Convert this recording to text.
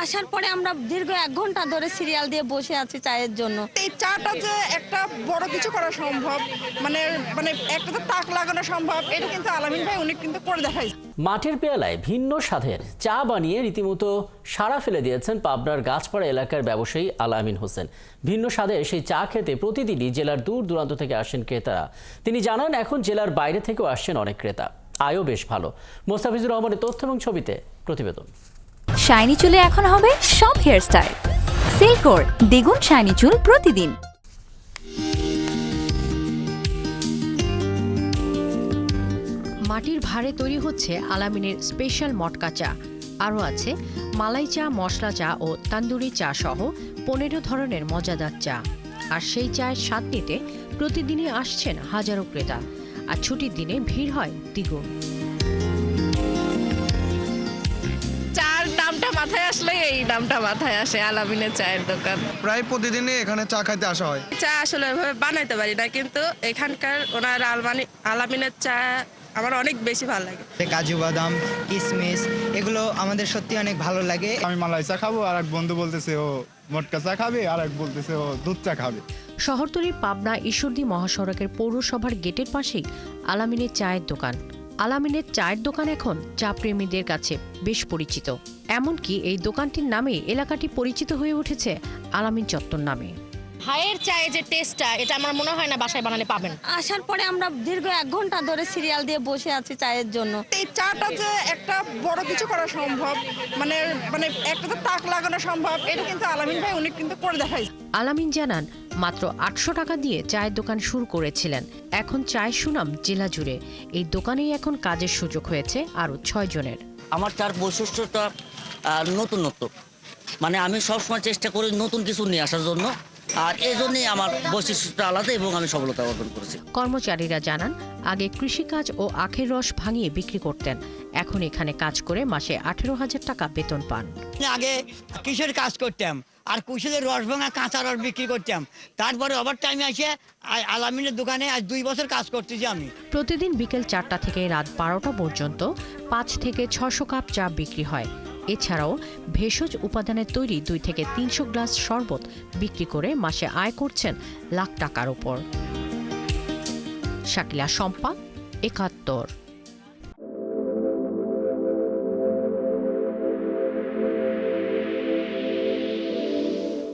আসার পরে আমরা দীর্ঘ 1 ঘন্টা ধরে সিরিয়াল দিয়ে বসে আছি চায়ের জন্য। এই চাটা যে একটা বড় কিছু করা সম্ভব, মানে মানে একটা তো তাক লাগানো সম্ভব, এটা কিন্তু আলামিন ভাই উনি কিন্তু করে দেখাইছে। মাটির পেয়ালায় ভিন্ন স্বাদের চা বানিয়ে রীতিমতো সাড়া ফেলে দিয়েছেন পাবনার গাছপাড়া এলাকার ব্যবসায়ী আলামিন হোসেন। ভিন্ন স্বাদের সেই চা খেতে প্রতিদিনই জেলার দূর দূরান্ত থেকে আসেন ক্রেতারা। তিনি জানান এখন জেলার বাইরে থেকেও আসছেন অনেক ক্রেতা। আয়ও বেশ ভালো। মোস্তাফিজুর রহমানের তথ্য এবং ছবিতে প্রতিবেদন। শাইনি চুলে এখন হবে সব হেয়ারস্টাইল। সিল্কোর দ্বিগুণ শাইনি চুল প্রতিদিন। মাটির ভারে তৈরি হচ্ছে আলামিনের স্পেশাল মটকা চা। আরও আছে মালাই চা, মশলা চা ও তান্দুরি চা সহ 15 ধরনের মজাদার চা। আর সেই চায়ের স্বাদ নিতে প্রতিদিনই আসছেন হাজারো ক্রেতা। আর ছুটির দিনে ভিড় হয় দ্বিগুণ। চার দামটা মাথায় আসলে এই দামটা মাথায় আসে আলামিনের চায়ের দোকান। প্রায় প্রতিদিনই এখানে চা খাইতে আসা হয়। চা আসলে ওইভাবে বানাইতে পারি না, কিন্তু এখানকার ওনার আলামিনের চা আমার অনেক বেশি ভালো লাগে। কাজু বাদাম, কিশমিশ এগুলো আমাদের সত্যি অনেক ভালো লাগে। আমি মালাই চা খাবো, আর এক বন্ধু বলতেছে ও মটকা চা খাবে, আর এক বলতেছে ও দুধ চা খাবে। শহরতলির পাবনা ঈশ্বরদী মহাসড়কের পৌরসভার গেটের পাশেই আলামিনের চায়ের দোকান। আলামিনের চায়ের দোকান এখন চা প্রেমীদের কাছে বেশ পরিচিত। এমনকি এই দোকানটির নামে এলাকাটি পরিচিত হয়ে উঠেছে আলামিন চত্বর নামে। ভাইয়ের চায়ে যে টেস্টটা, এটা আমার মনে হয় না বাসায় বানালে পাবেন। আসার পরে আমরা দীর্ঘ 1 ঘন্টা ধরে সিরিয়াল দিয়ে বসে আছি চায়ের জন্য। এই চাটা যে একটা বড় কিছু করা সম্ভব, মানে মানে একটা তো তাক লাগানো সম্ভব, এটা কিন্তু আলামিন ভাই উনি কিন্তু করে দেখাইছে। আলামিন জানান মাত্র 800 টাকা দিয়ে চায়ের দোকান শুরু করেছিলেন। এখন চায়ের সুনাম জেলা জুড়ে। এই দোকানেই এখন কাজের সুযোগ হয়েছে আরও 6 জনের। আমার চার বৈশিষ্ট্যটা নতুনত্ব, মানে আমি সবসময় চেষ্টা করি নতুন কিছু নিয়ে আসার জন্য, আর এই জন্যই আমার বৈশিষ্ট্যটা আলাদা এবং আমি সফলতা অর্জন করেছি। কর্মচারীরা জানান আগে কৃষিকাজ ও আখের রস ভাঙিয়ে বিক্রি করতেন। এখন এখানে কাজ করে মাসে 18,000 টাকা বেতন পান। আগে কিসের কাজ করতাম, আর কুশলের রস ভাঙা কাঁচা রস বিক্রি করতাম। তারপরে ওভার টাইমে এসে আলামিনের দোকানে আজ 2 বছর কাজ করতেছি আমি। প্রতিদিন বিকেল 4টা থেকে রাত 12টা পর্যন্ত 5 থেকে 600 কাপ চা বিক্রি হয়। এছাড়াও ভেষজ উপাদানের তৈরি 2 থেকে 300 গ্লাস শরবত বিক্রি করে মাসে আয় করছেন লাখ টাকার উপর। শাকিলা শম্পা, 71।